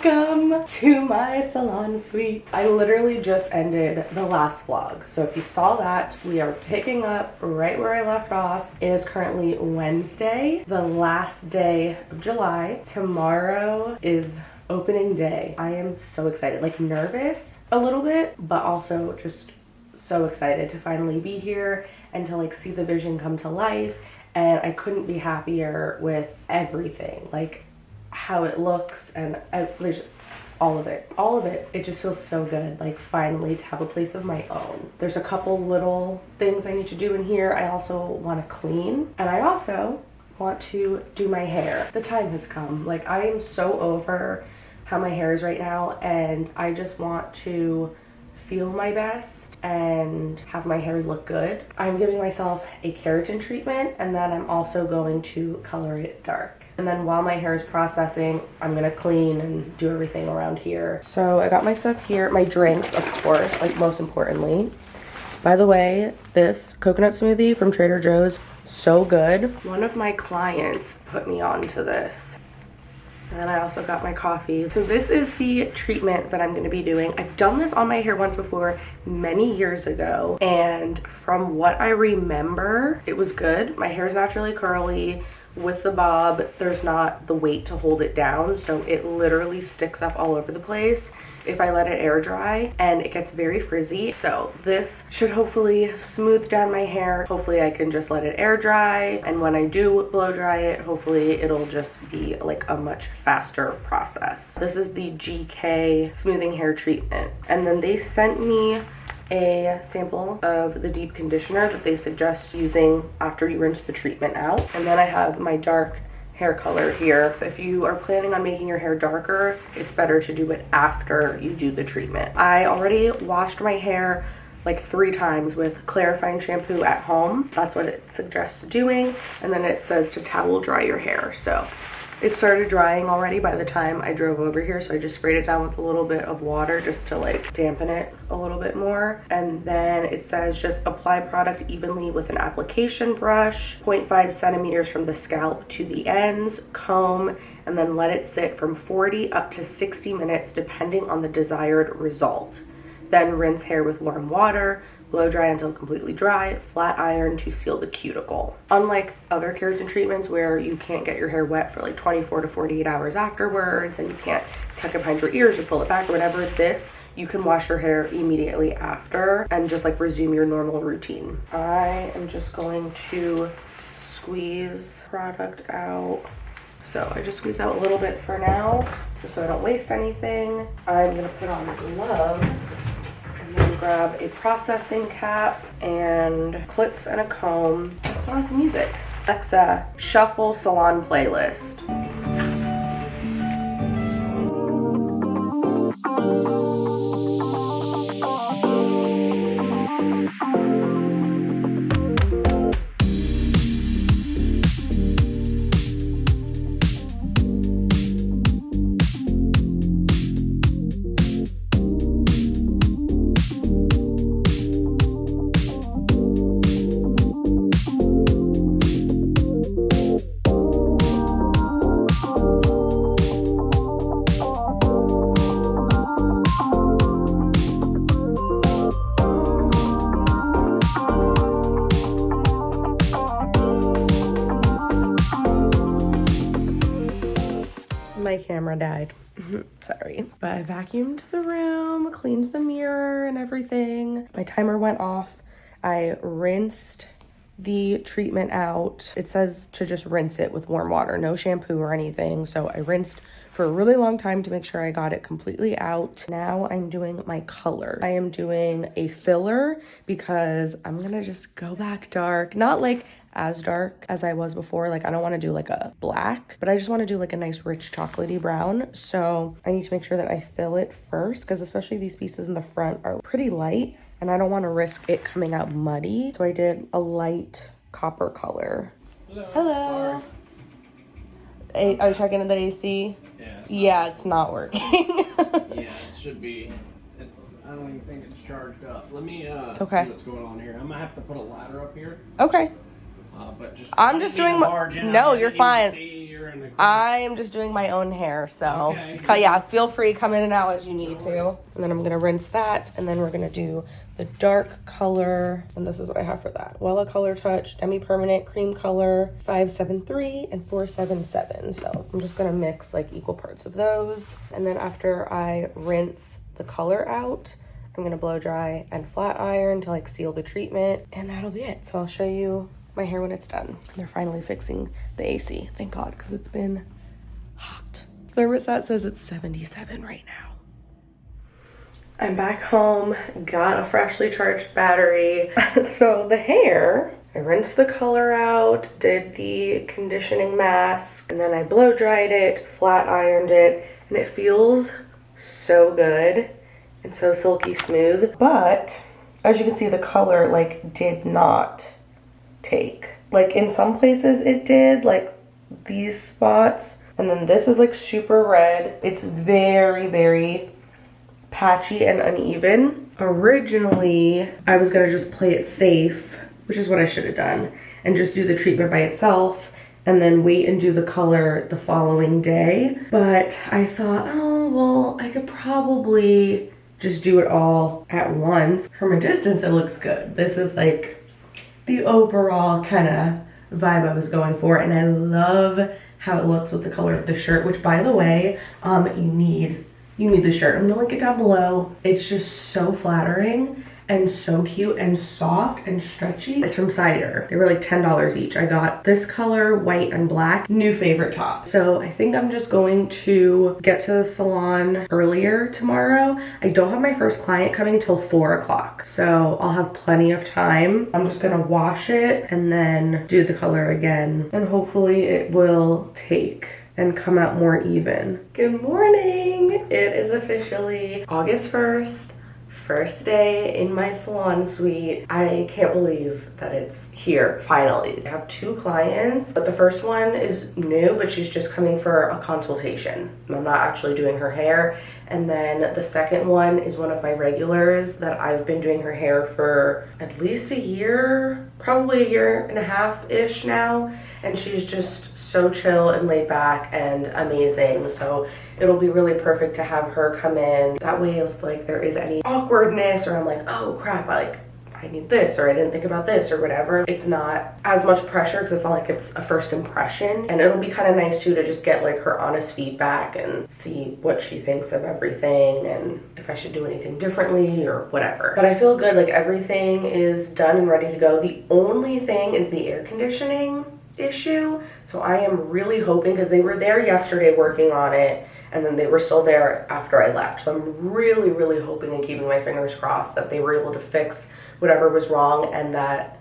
Welcome to my salon suite. I literally just ended the last vlog. So if you saw that, we are picking up right where I left off. It is currently Wednesday, the last day of July. Tomorrow is opening day. I am so excited, like nervous a little bit, but also just so excited to finally be here and to like see the vision come to life. And I couldn't be happier with everything, like how it looks, and there's all of it. It just feels so good, like finally to have a place of my own. There's a couple little things I need to do in here. I also want to clean, and I also want to do my hair. The time has come. Like, I am so over how my hair is right now, and I just want to feel my best and have my hair look good. I'm giving myself a keratin treatment, and then I'm also going to color it dark. And then while my hair is processing, I'm gonna clean and do everything around here. So I got my stuff here, my drinks, of course, like most importantly. By the way, this coconut smoothie from Trader Joe's, so good. One of my clients put me onto this. And then I also got my coffee. So this is the treatment that I'm gonna be doing. I've done this on my hair once before, many years ago. And from what I remember, it was good. My hair is naturally curly. With the bob, there's not the weight to hold it down, so it literally sticks up all over the place if I let it air dry, and it gets very frizzy. So this should hopefully smooth down my hair. Hopefully I can just let it air dry, and when I do blow dry it, hopefully it'll just be like a much faster process. This is the GK smoothing hair treatment, and then they sent me a sample of the deep conditioner that they suggest using after you rinse the treatment out. And then I have my dark hair color here. If you are planning on making your hair darker, it's better to do it after you do the treatment. I already washed my hair like 3 times with clarifying shampoo at home. That's what it suggests doing. And then it says to towel dry your hair. So it started drying already by the time I drove over here, so I just sprayed it down with a little bit of water just to like dampen it a little bit more. And then it says just apply product evenly with an application brush, 0.5 centimeters from the scalp to the ends, comb, and then let it sit from 40 up to 60 minutes depending on the desired result. Then rinse hair with warm water, blow dry until completely dry, flat iron to seal the cuticle. Unlike other keratin treatments where you can't get your hair wet for like 24 to 48 hours afterwards, and you can't tuck it behind your ears or pull it back or whatever, this, you can wash your hair immediately after and just like resume your normal routine. I am just going to squeeze product out. So I just squeeze out a little bit for now, just so I don't waste anything. I'm gonna put on gloves. And then grab a processing cap and clips and a comb. Let's put on some music. Alexa, shuffle salon playlist. My camera died. Sorry. But I vacuumed the room, cleaned the mirror and everything. My timer went off. I rinsed the treatment out. It says to just rinse it with warm water, no shampoo or anything. So I rinsed for a really long time to make sure I got it completely out. Now I'm doing my color. I am doing a filler because I'm gonna just go back dark. Not like as dark as I was before. Like, I don't want to do like a black, but I just want to do like a nice rich chocolatey brown. So I need to make sure that I fill it first, because especially these pieces in the front are pretty light and I don't want to risk it coming out muddy. So I did a light copper color. Hello. Are you checking the AC? Yeah, it's not working. Yeah, it should be. I don't even think it's charged up. Let me see what's going on here. I'm gonna have to put a ladder up here. Okay. But just I'm just doing no, you're fine. You're in the I am just doing my own hair, so Okay. yeah, feel free, come in and out as you need to. And then I'm gonna rinse that, and then we're gonna do the dark color, and this is what I have for that. Wella Color Touch, Demi-Permanent Cream Color, 573 and 477. So I'm just gonna mix like equal parts of those. And then after I rinse the color out, I'm gonna blow dry and flat iron to like seal the treatment, and that'll be it. So I'll show you my hair when it's done. They're finally fixing the AC, thank God, because it's been hot. Thermostat says it's 77 right now. I'm back home, got a freshly charged battery. So the hair, I rinsed the color out, did the conditioning mask, and then I blow dried it, flat ironed it, and it feels so good and so silky smooth. But as you can see, the color like did not take. Like in some places it did, like these spots, and then this is like super red. It's very, very patchy and uneven. Originally, I was gonna just play it safe, which is what I should have done, and just do the treatment by itself and then wait and do the color the following day. But I thought, oh, well, I could probably just do it all at once. From a distance, it looks good. This is like the overall kind of vibe I was going for, and I love how it looks with the color of the shirt, which by the way, you need the shirt. I'm gonna link it down below. It's just so flattering and so cute and soft and stretchy. It's from Cider. They were like $10 each. I got this color, white and black, new favorite top. So I think I'm just going to get to the salon earlier tomorrow. I don't have my first client coming till 4 o'clock, so I'll have plenty of time. I'm just gonna wash it and then do the color again, and hopefully it will take and come out more even. Good morning. It is officially August 1st. First day in my salon suite. I can't believe that it's here finally. I have 2 clients, but the first one is new, but she's just coming for a consultation. I'm not actually doing her hair. And then the second one is one of my regulars that I've been doing her hair for at least a year, probably a year and a half-ish now. And she's just so chill and laid back and amazing. So it'll be really perfect to have her come in. That way, if like there is any awkwardness or I'm like, oh crap, I need this, or I didn't think about this, or whatever, it's not as much pressure because it's not like it's a first impression. And it'll be kind of nice too to just get like her honest feedback and see what she thinks of everything and if I should do anything differently or whatever. But I feel good, like everything is done and ready to go. The only thing is the air conditioning issue. So I am really hoping, because they were there yesterday working on it, and then they were still there after I left. So I'm really, really hoping and keeping my fingers crossed that they were able to fix whatever was wrong, and that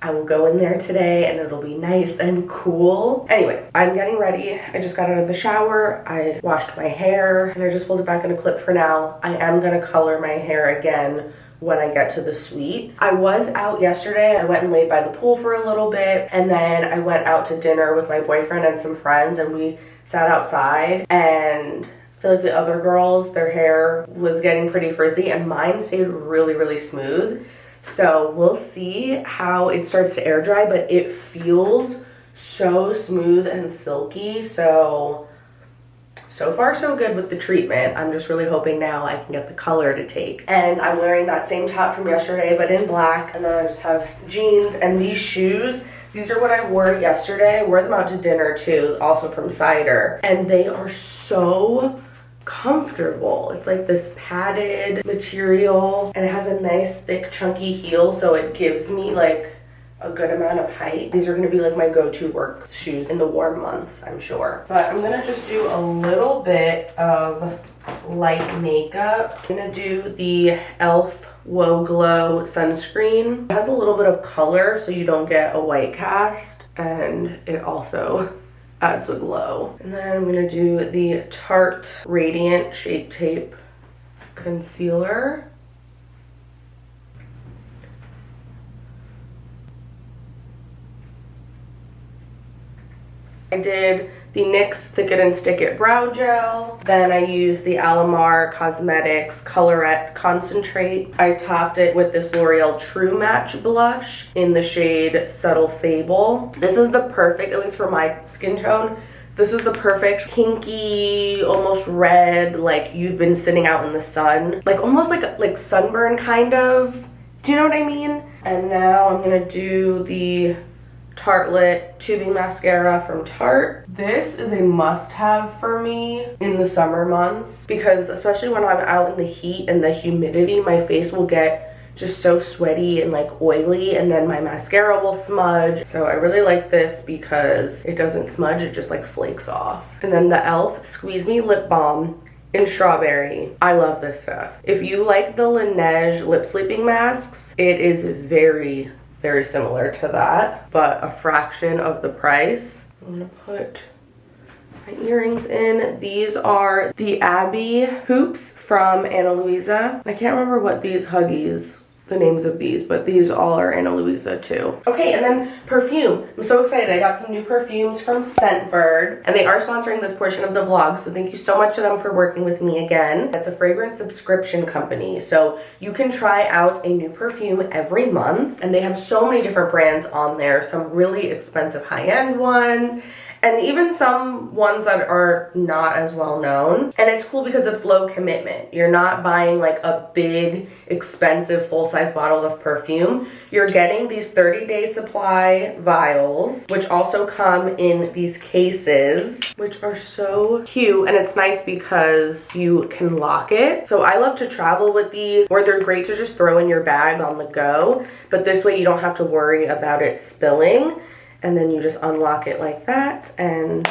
I will go in there today and it'll be nice and cool. Anyway, I'm getting ready. I just got out of the shower. I washed my hair and I just pulled it back in a clip for now. I am gonna color my hair again when I get to the suite. I was out yesterday. I went and laid by the pool for a little bit, and then I went out to dinner with my boyfriend and some friends, and we sat outside, and I feel like the other girls, their hair was getting pretty frizzy and mine stayed really, really smooth. So we'll see how it starts to air dry, but it feels so smooth and silky. So far so good with the treatment. I'm just really hoping now I can get the color to take. And I'm wearing that same top from yesterday, but in black. And then I just have jeans and these shoes. These are what I wore yesterday. I wore them out to dinner too, also from Cider. And they are so comfortable. It's like this padded material, and it has a nice thick chunky heel, so it gives me like a good amount of height. These are gonna be like my go-to work shoes in the warm months, I'm sure. But I'm gonna just do a little bit of light makeup. I'm gonna do the e.l.f. Whoa Glow sunscreen. It has a little bit of color so you don't get a white cast, and it also adds a glow. And then I'm gonna do the Tarte Radiant Shape Tape Concealer. I did the NYX Thick It and Stick It Brow Gel. Then I used the Alamar Cosmetics Colorette Concentrate. I topped it with this L'Oreal True Match blush in the shade Subtle Sable. This is the perfect, at least for my skin tone, this is the perfect pinky, almost red, like you've been sitting out in the sun. Like almost like sunburn kind of. Do you know what I mean? And now I'm gonna do the Tartelette Tubing Mascara from Tarte. This is a must-have for me in the summer months because especially when I'm out in the heat and the humidity, my face will get just so sweaty and like oily, and then my mascara will smudge. So I really like this because it doesn't smudge, it just like flakes off. And then the e.l.f. Squeeze Me Lip Balm in Strawberry. I love this stuff. If you like the Laneige lip sleeping masks, it is very, very similar to that, but a fraction of the price. I'm gonna put my earrings in. These are the Abbey hoops from Ana Luisa. I can't remember what these Huggies, the names of these, but these all are Ana Luisa too. Okay, and then perfume. I'm so excited. I got some new perfumes from Scentbird, and they are sponsoring this portion of the vlog, so thank you so much to them for working with me again. It's a fragrance subscription company, so you can try out a new perfume every month, and they have so many different brands on there, some really expensive high-end ones, and even some ones that are not as well known. And it's cool because it's low commitment. You're not buying like a big, expensive, full-size bottle of perfume. You're getting these 30-day supply vials, which also come in these cases, which are so cute. And it's nice because you can lock it. So I love to travel with these, or they're great to just throw in your bag on the go. But this way you don't have to worry about it spilling. And then you just unlock it like that and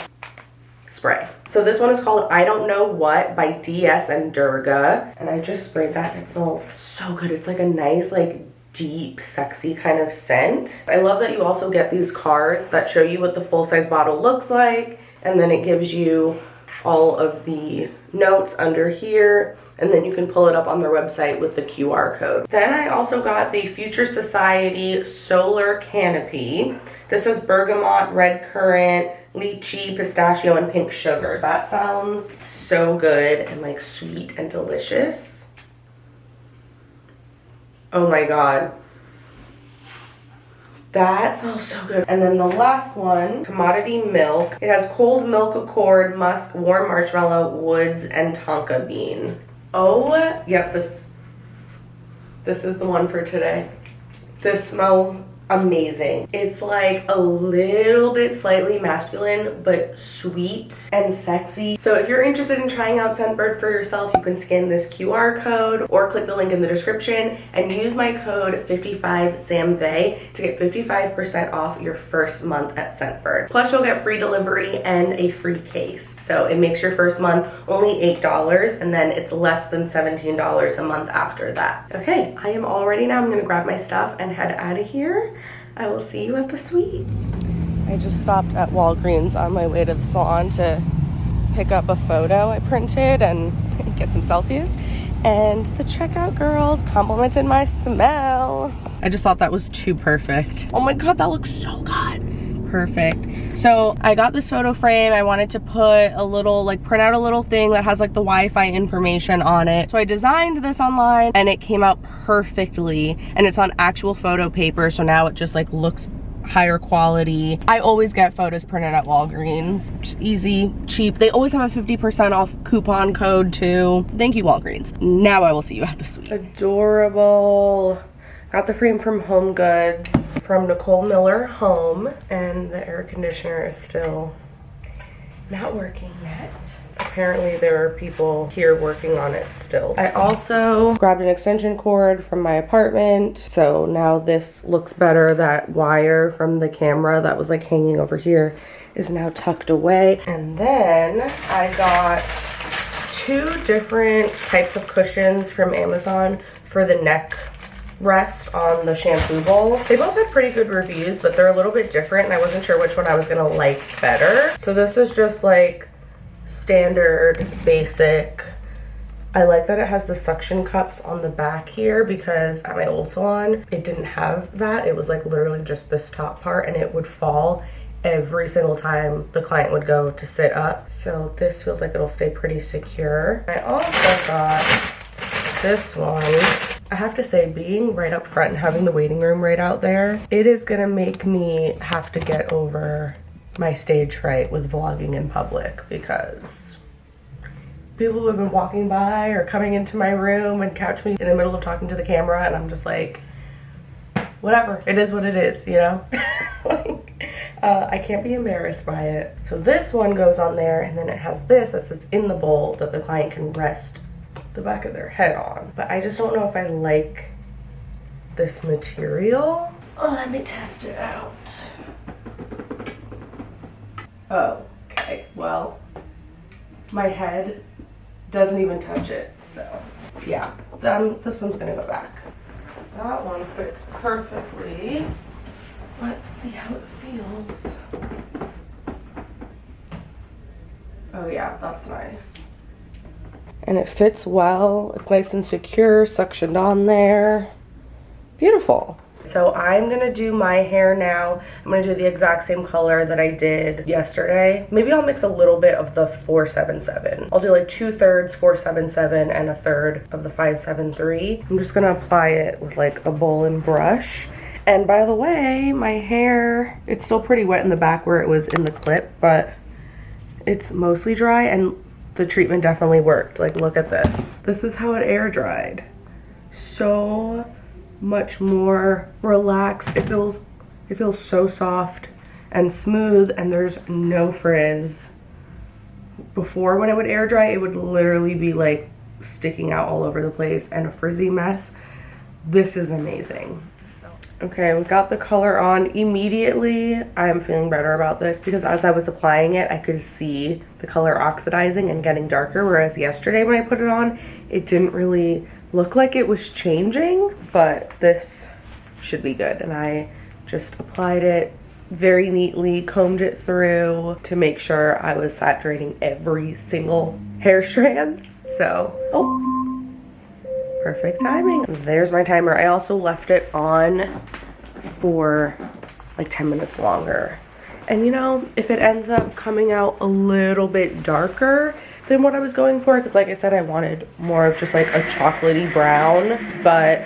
spray. So this one is called I Don't Know What by DS and Durga. And I just sprayed that and it smells so good. It's like a nice, like deep, sexy kind of scent. I love that you also get these cards that show you what the full-size bottle looks like. And then it gives you all of the notes under here. And then you can pull it up on their website with the QR code. Then I also got the Future Society Solar Canopy. This is bergamot, red currant, lychee, pistachio, and pink sugar. That sounds so good and like sweet and delicious. Oh my God. That smells so good. And then the last one, Commodity Milk. It has cold milk accord, musk, warm marshmallow, woods, and tonka bean. Oh, yep, this is the one for today. This smells amazing. It's like a little bit slightly masculine, but sweet and sexy. So if you're interested in trying out Scentbird for yourself, you can scan this QR code or click the link in the description and use my code 55SAMVAY to get 55% off your first month at Scentbird. Plus you'll get free delivery and a free case. So it makes your first month only $8, and then it's less than $17 a month after that. Okay, I am all ready now. I'm gonna grab my stuff and head out of here. I will see you at the suite. I just stopped at Walgreens on my way to the salon to pick up a photo I printed and get some Celsius. And the checkout girl complimented my smell. I just thought that was too perfect. Oh my God, that looks so good. Perfect. So I got this photo frame. I wanted to put a little, like print out a little thing that has like the Wi-Fi information on it. So I designed this online and it came out perfectly, and it's on actual photo paper. So now it just like looks higher quality. I always get photos printed at Walgreens. Just easy, cheap. They always have a 50% off coupon code too. Thank you, Walgreens. Now I will see you at the suite. Adorable. Got the frame from Home Goods from Nicole Miller Home, and the air conditioner is still not working yet. Apparently there are people here working on it still. I also grabbed an extension cord from my apartment, so now this looks better. That wire from the camera that was like hanging over here is now tucked away. And then I got 2 different types of cushions from Amazon for the neck rest on the shampoo bowl. They both have pretty good reviews, but they're a little bit different and I wasn't sure which one I was gonna like better. So this is just like standard basic. I like that it has the suction cups on the back here because at my old salon it didn't have that. It was like literally just this top part and it would fall every single time the client would go to sit up. So this feels like it'll stay pretty secure. I also got this one. I have to say, being right up front and having the waiting room right out there, it is gonna make me have to get over my stage fright with vlogging in public, because people have been walking by or coming into my room and catch me in the middle of talking to the camera, and I'm just like, whatever, it is what it is, you know? I can't be embarrassed by it. So this one goes on there, and then it has this that sits in the bowl that the client can rest the back of their head on. But I just don't know if I like this material. Oh, let me test it out. Oh, okay, well, my head doesn't even touch it, so yeah, this one's gonna go back. That one fits perfectly. Let's see how it feels. Oh yeah, that's nice. And it fits well. It's nice and secure, suctioned on there. Beautiful. So I'm gonna do my hair now. I'm gonna do the exact same color that I did yesterday. Maybe I'll mix a little bit of the 477. I'll do like 2/3 477 and 1/3 of the 573. I'm just gonna apply it with like a bowl and brush. And by the way, my hair, it's still pretty wet in the back where it was in the clip, but it's mostly dry, and the treatment definitely worked. Like, look at this. This is how it air dried. So much more relaxed. It feels so soft and smooth, and there's no frizz. Before, when it would air dry, it would literally be like sticking out all over the place and a frizzy mess. This is amazing. Okay, we got the color on immediately. I'm feeling better about this because as I was applying it, I could see the color oxidizing and getting darker, whereas yesterday when I put it on, it didn't really look like it was changing, but this should be good. And I just applied it very neatly, combed it through to make sure I was saturating every single hair strand. So, oh, perfect timing. There's my timer. I also left it on for like 10 minutes longer. And you know, if it ends up coming out a little bit darker than what I was going for, because like I said, I wanted more of just like a chocolatey brown, but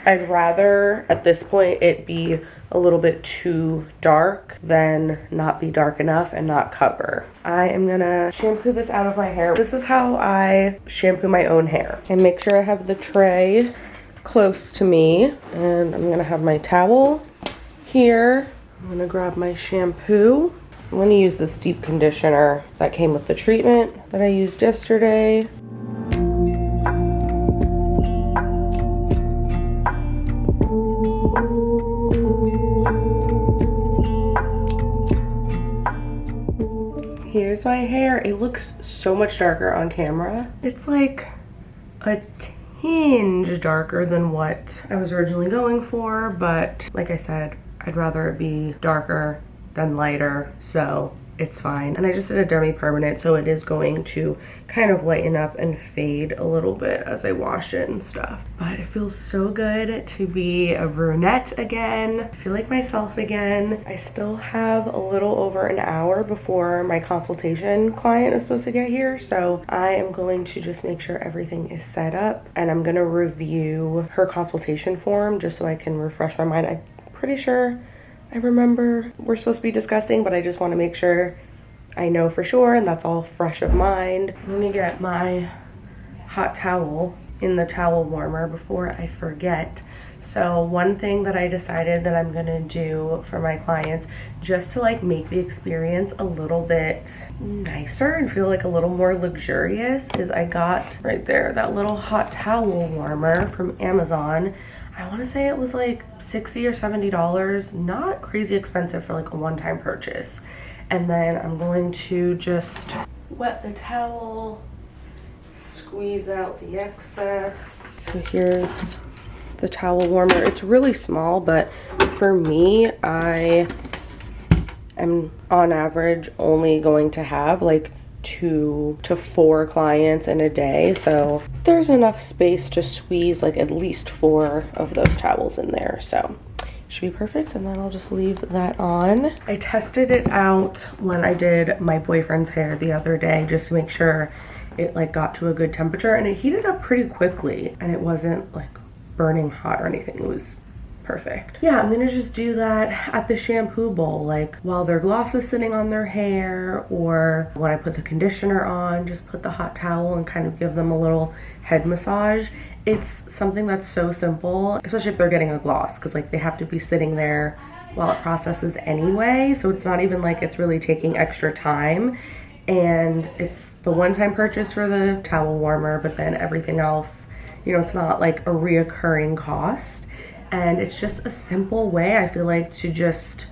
I'd rather at this point it be a little bit too dark than not be dark enough and not cover. I am gonna shampoo this out of my hair. This is how I shampoo my own hair. And make sure I have the tray close to me. And I'm gonna have my towel here. I'm gonna grab my shampoo. I'm gonna use this deep conditioner that came with the treatment that I used yesterday. Here's my hair. It looks so much darker on camera. It's like a tinge darker than what I was originally going for, but like I said, I'd rather it be darker than lighter, so it's fine. And I just did a demi-permanent, so it is going to kind of lighten up and fade a little bit as I wash it and stuff. But it feels so good to be a brunette again. I feel like myself again. I still have a little over an hour before my consultation client is supposed to get here, so I am going to just make sure everything is set up, and I'm gonna review her consultation form just so I can refresh my mind. I'm pretty sure I remember we're supposed to be discussing, but I just want to make sure I know for sure, and that's all fresh of mind. I'm gonna get my hot towel in the towel warmer before I forget. So one thing that I decided that I'm gonna do for my clients, just to like make the experience a little bit nicer and feel like a little more luxurious, is I got right there that little hot towel warmer from Amazon. I want to say it was like $60 or $70, not crazy expensive for like a one-time purchase. And then I'm going to just wet the towel, squeeze out the excess. So here's the towel warmer. It's really small, but for me, I am on average only going to have like 2 to 4 clients in a day, so there's enough space to squeeze like at least 4 of those towels in there. So should be perfect, and then I'll just leave that on. I tested it out when I did my boyfriend's hair the other day just to make sure it like got to a good temperature, and it heated up pretty quickly and it wasn't like burning hot or anything. It was perfect. Yeah, I'm gonna just do that at the shampoo bowl, like while their gloss is sitting on their hair, or when I put the conditioner on, just put the hot towel and kind of give them a little head massage. It's something that's so simple, especially if they're getting a gloss, because like they have to be sitting there while it processes anyway, so it's not even like it's really taking extra time. And it's the one-time purchase for the towel warmer, but then everything else, you know, it's not like a reoccurring cost. And it's just a simple way, I feel like, to just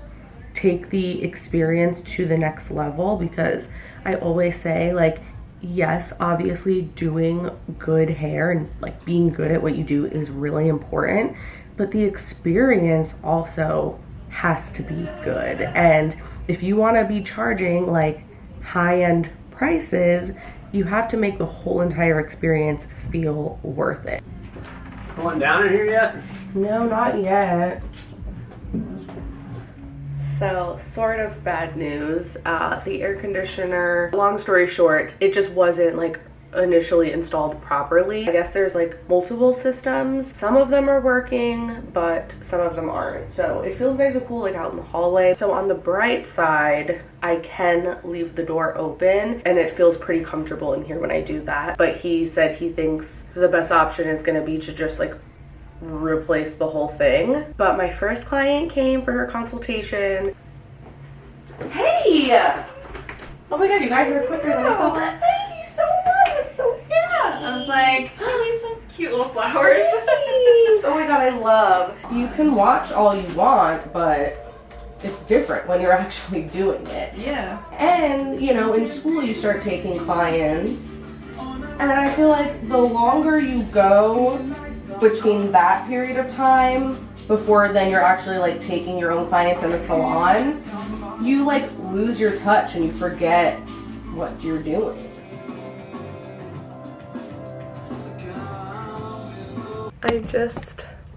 take the experience to the next level, because I always say, like, yes, obviously doing good hair and like being good at what you do is really important, but the experience also has to be good. And if you want to be charging like high-end prices, you have to make the whole entire experience feel worth it. Going down in here yet? No, not yet. So, sort of bad news. The air conditioner, long story short, it just wasn't like initially installed properly. I guess there's like multiple systems. Some of them are working, but some of them aren't. So it feels nice and cool like out in the hallway. So on the bright side, I can leave the door open and it feels pretty comfortable in here when I do that. But he said he thinks the best option is gonna be to just like replace the whole thing. But my first client came for her consultation. Hey! Oh my god, you got here quicker than I thought. Thank you so much. It's so Yeah, I was like, she needs some cute little flowers. Thanks. Oh my god, I love. You can watch all you want, but it's different when you're actually doing it. Yeah. And, you know, in school you start taking clients, and I feel like the longer you go between that period of time before then you're actually like taking your own clients in a salon, you like lose your touch and you forget what you're doing.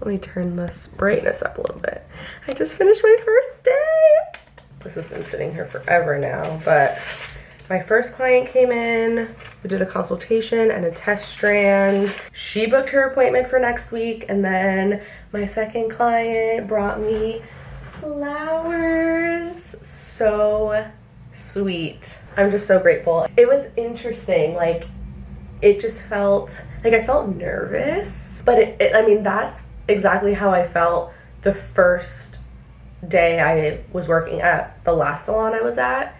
Let me turn this brightness up a little bit. I just finished my first day. This has been sitting here forever now, but my first client came in, we did a consultation and a test strand. She booked her appointment for next week, and then my second client brought me flowers. So sweet. I'm just so grateful. It was interesting, like it just felt like I felt nervous, but I mean, that's exactly how I felt the first day I was working at the last salon I was at.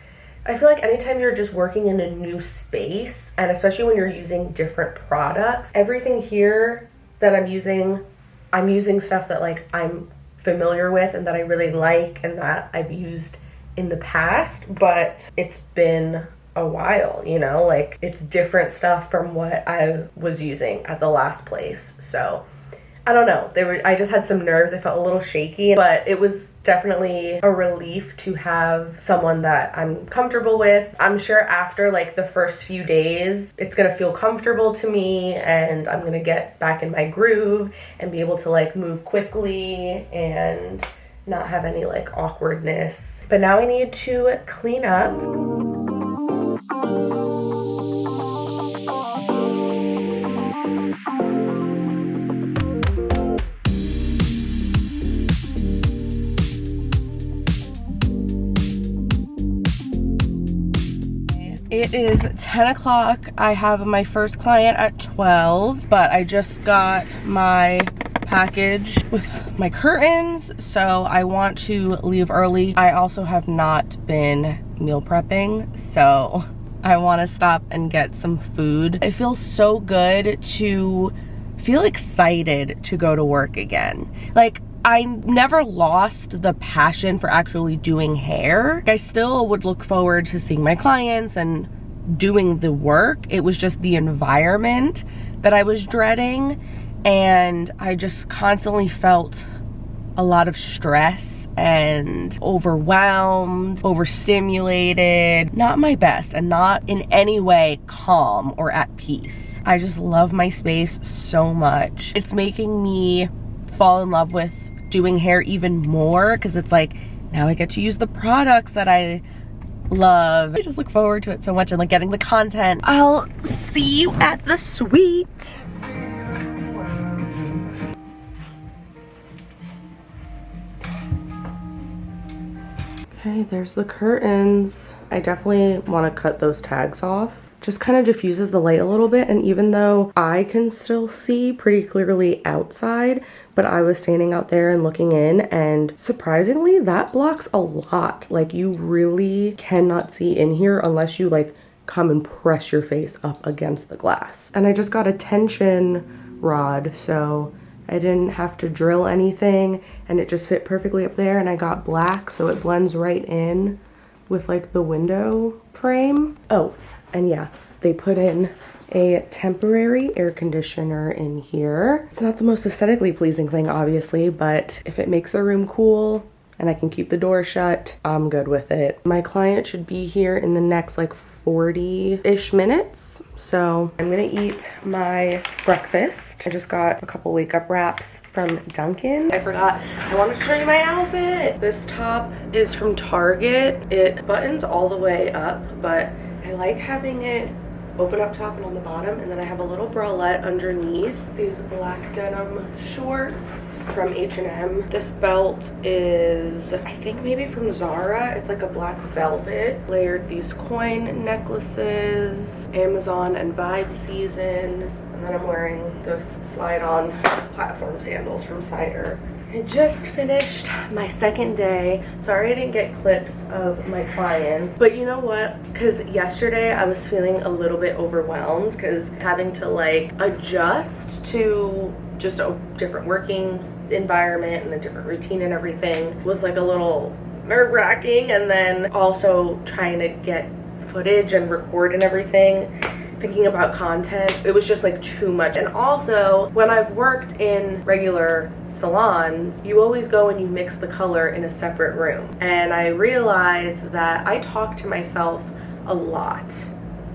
I feel like anytime you're just working in a new space, and especially when you're using different products, everything here that I'm using stuff that like I'm familiar with and that I really like and that I've used in the past, but it's been a while, you know, like it's different stuff from what I was using at the last place. So I don't know, I just had some nerves. I felt a little shaky, but it was definitely a relief to have someone that I'm comfortable with. I'm sure after like the first few days, it's gonna feel comfortable to me and I'm gonna get back in my groove and be able to like move quickly and not have any like awkwardness. But now I need to clean up. It is 10 o'clock. I have my first client at 12, but I just got my package with my curtains, so I want to leave early. I also have not been meal prepping, so I want to stop and get some food. It feels so good to feel excited to go to work again. Like, I never lost the passion for actually doing hair. I still would look forward to seeing my clients and doing the work. It was just the environment that I was dreading, and I just constantly felt a lot of stress and overwhelmed, overstimulated, not my best, and not in any way calm or at peace. I just love my space so much. It's making me fall in love with doing hair even more because it's like, now I get to use the products that I love. I just look forward to it so much and like getting the content. I'll see you at the suite. Okay, there's the curtains. I definitely want to cut those tags off. Just kind of diffuses the light a little bit, and even though I can still see pretty clearly outside, but I was standing out there and looking in, and surprisingly that blocks a lot. Like, you really cannot see in here unless you like come and press your face up against the glass. And I just got a tension rod, so I didn't have to drill anything, and it just fit perfectly up there. And I got black, so it blends right in with like the window frame. Oh, and yeah, they put in a temporary air conditioner in here. It's not the most aesthetically pleasing thing, obviously, but if it makes the room cool and I can keep the door shut, I'm good with it. My client should be here in the next like 40-ish minutes. So I'm gonna eat my breakfast. I just got a couple wake up wraps from Dunkin'. I forgot, I wanted to show you my outfit. This top is from Target. It buttons all the way up, but I like having it open up top and on the bottom, and then I have a little bralette underneath. These black denim shorts from H&M. This belt is, I think maybe from Zara. It's like a black velvet. Layered these coin necklaces, Amazon and Vibe Season. And then I'm wearing those slide-on platform sandals from Cider. I just finished my second day. Sorry I didn't get clips of my clients, but you know what? Because yesterday I was feeling a little bit overwhelmed because having to like adjust to just a different working environment and a different routine and everything was like a little nerve-wracking, and then also trying to get footage and record and everything, thinking about content, it was just like too much. And also, when I've worked in regular salons, you always go and you mix the color in a separate room, and I realized that I talk to myself a lot.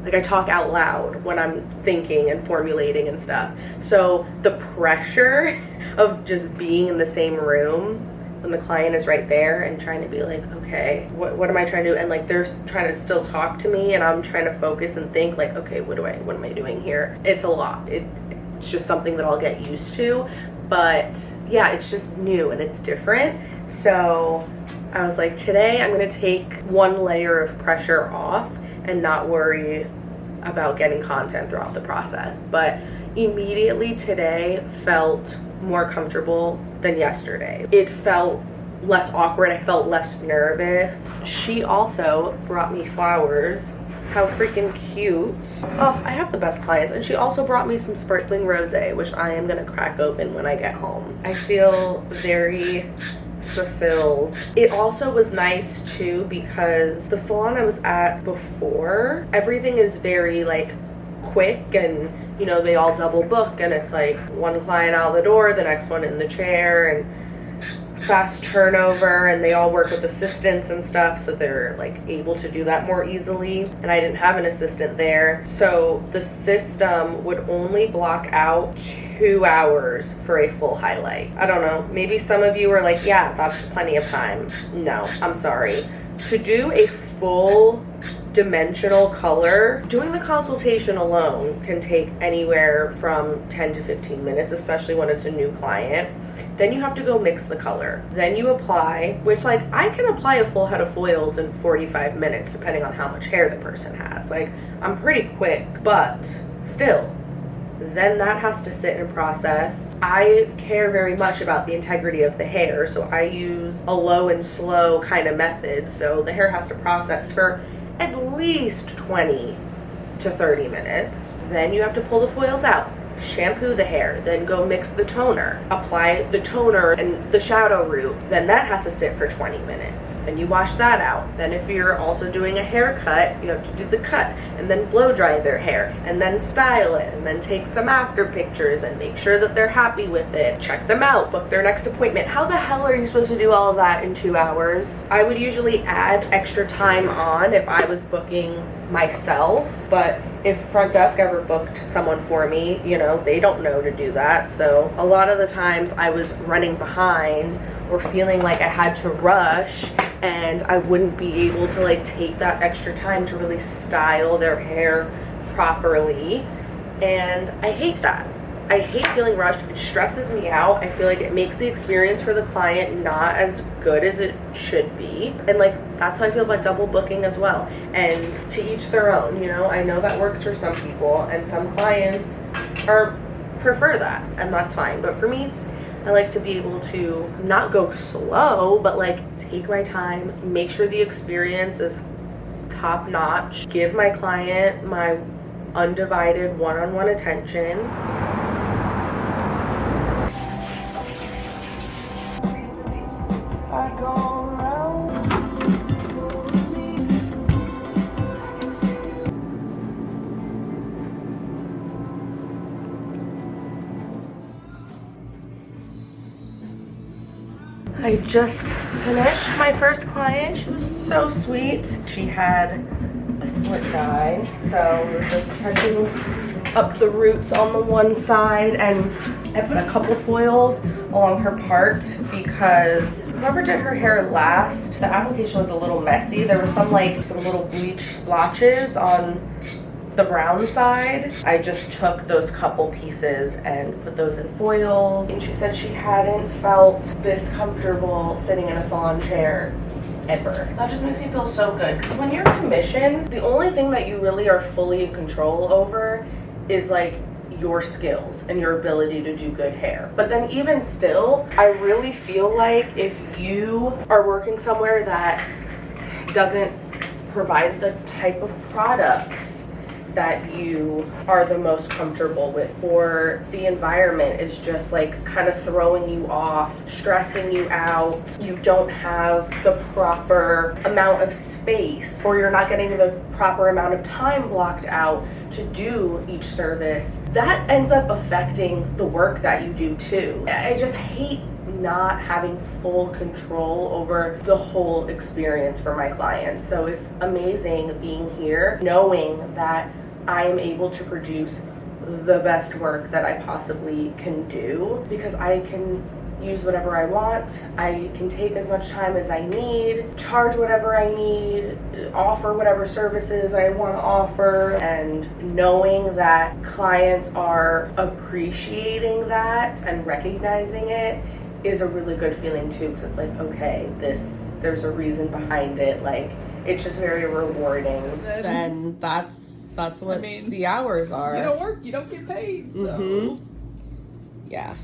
Like, I talk out loud when I'm thinking and formulating and stuff. So the pressure of just being in the same room when the client is right there and trying to be like, okay, what am I trying to do? And like, they're trying to still talk to me and I'm trying to focus and think like, okay, what am I doing here? It's a lot. It's just something that I'll get used to. But yeah, it's just new and it's different. So I was like, today I'm gonna take one layer of pressure off and not worry about getting content throughout the process. But immediately today felt more comfortable than yesterday. It felt less awkward. I felt less nervous. She also brought me flowers. How freaking cute. Oh, I have the best clients. And she also brought me some sparkling rosé, which I am gonna crack open when I get home. I feel very fulfilled. It also was nice too because the salon I was at before, everything is very like quick, and you know, they all double book, and it's like one client out the door, the next one in the chair, and fast turnover, and they all work with assistants and stuff, so they're like able to do that more easily. And I didn't have an assistant there, so the system would only block out 2 hours for a full highlight. I don't know, maybe some of you are like, yeah, that's plenty of time. No, I'm sorry. To do a full dimensional color, doing the consultation alone can take anywhere from 10 to 15 minutes, especially when it's a new client. Then you have to go mix the color. Then you apply, which like I can apply a full head of foils in 45 minutes depending on how much hair the person has. Like, I'm pretty quick, but still, then that has to sit and process. I care very much about the integrity of the hair, so I use a low and slow kind of method. So the hair has to process for at least 20 to 30 minutes. Then you have to pull the foils out, shampoo the hair, then go mix the toner, apply the toner and the shadow root, then that has to sit for 20 minutes. Then you wash that out. Then if you're also doing a haircut, you have to do the cut and then blow dry their hair and then style it and then take some after pictures and make sure that they're happy with it, check them out, book their next appointment. How the hell are you supposed to do all of that in 2 hours? I would usually add extra time on if I was booking myself, but if front desk ever booked someone for me, you know, they don't know to do that. So a lot of the times I was running behind or feeling like I had to rush, and I wouldn't be able to like take that extra time to really style their hair properly. And I hate that. I hate feeling rushed. It stresses me out. I feel like it makes the experience for the client not as good as it should be. And like, that's how I feel about double booking as well. And to each their own, you know, I know that works for some people, and some clients prefer that, and that's fine. But for me, I like to be able to not go slow, but like take my time, make sure the experience is top notch, give my client my undivided one-on-one attention. I just finished my first client. She was so sweet. She had a split dye, so we were just touching up the roots on the one side, and I put a couple foils along her part because whoever did her hair last, the application was a little messy. There were some little bleach splotches on the brown side. I just took those couple pieces and put those in foils. And she said she hadn't felt this comfortable sitting in a salon chair ever. That just makes me feel so good. Because when you're commissioned, the only thing that you really are fully in control over is like your skills and your ability to do good hair. But then even still, I really feel like if you are working somewhere that doesn't provide the type of products that you are the most comfortable with, or the environment is just like kind of throwing you off, stressing you out, you don't have the proper amount of space, or you're not getting the proper amount of time blocked out to do each service, that ends up affecting the work that you do too. I just hate not having full control over the whole experience for my clients. So it's amazing being here, knowing that I am able to produce the best work that I possibly can do, because I can use whatever I want, I can take as much time as I need, charge whatever I need, offer whatever services I want to offer, and knowing that clients are appreciating that and recognizing it is a really good feeling too, because it's like, okay, there's a reason behind it. Like, it's just very rewarding. And that's what the hours are. You don't work, you don't get paid, so. Yeah.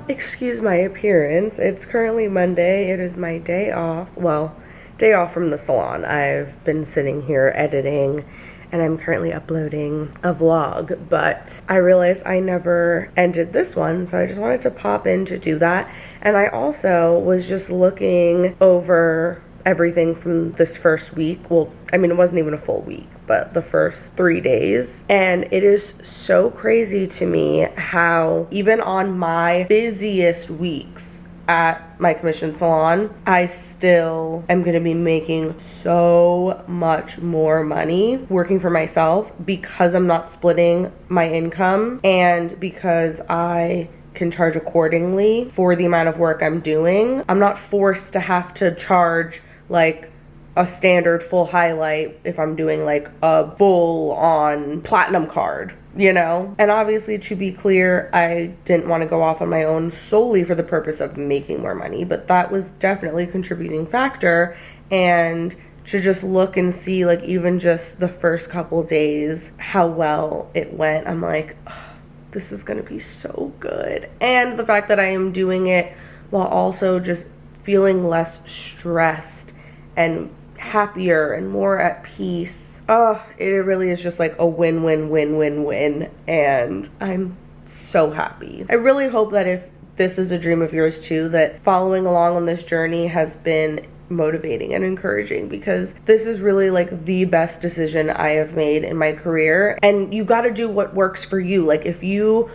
Excuse my appearance. It's currently Monday. It is my day off. Well, day off from the salon. I've been sitting here editing, and I'm currently uploading a vlog, but I realized I never ended this one, so I just wanted to pop in to do that. And I also was just looking over everything from this first week. Well, I mean, it wasn't even a full week, but the first 3 days. And it is so crazy to me how even on my busiest weeks at my commission salon, I still am going to be making so much more money working for myself, because I'm not splitting my income, and because I can charge accordingly for the amount of work I'm doing. I'm not forced to have to charge like a standard full highlight if I'm doing like a full on platinum card, you know? And obviously, to be clear, I didn't want to go off on my own solely for the purpose of making more money, but that was definitely a contributing factor. And to just look and see, like, even just the first couple days, how well it went, I'm like, oh, this is gonna be so good. And the fact that I am doing it while also just feeling less stressed and happier and more at peace. Oh, it really is just like a win-win-win-win-win, and I'm so happy. I really hope that if this is a dream of yours too, that following along on this journey has been motivating and encouraging, because this is really like the best decision I have made in my career. And you got to do what works for you. Like, if you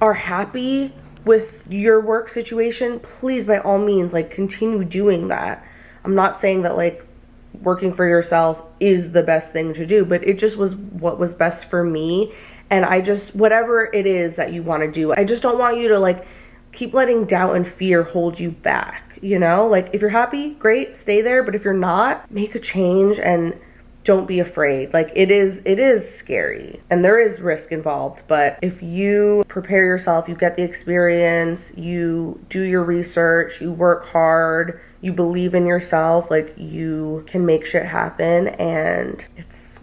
are happy with your work situation, please, by all means, like, continue doing that. I'm not saying that like working for yourself is the best thing to do, but it just was what was best for me. And I just, whatever it is that you want to do, I just don't want you to like keep letting doubt and fear hold you back, you know? Like if you're happy, great, stay there. But if you're not, make a change and don't be afraid. Like it is scary and there is risk involved, but if you prepare yourself, you get the experience, you do your research, you work hard, you believe in yourself, like you can make shit happen, and it's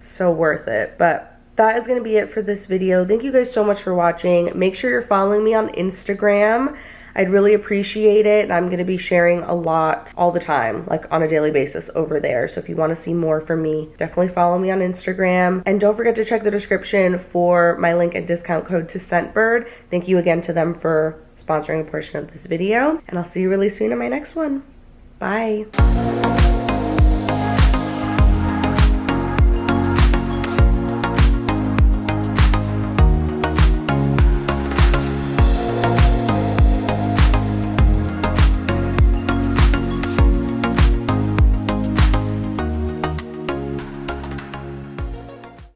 so worth it. But that is going to be it for this video. Thank you guys so much for watching. Make sure you're following me on Instagram. I'd really appreciate it. And I'm going to be sharing a lot all the time, like on a daily basis over there. So if you want to see more from me, definitely follow me on Instagram. And don't forget to check the description for my link and discount code to Scentbird. Thank you again to them for sponsoring a portion of this video. And I'll see you really soon in my next one. Bye.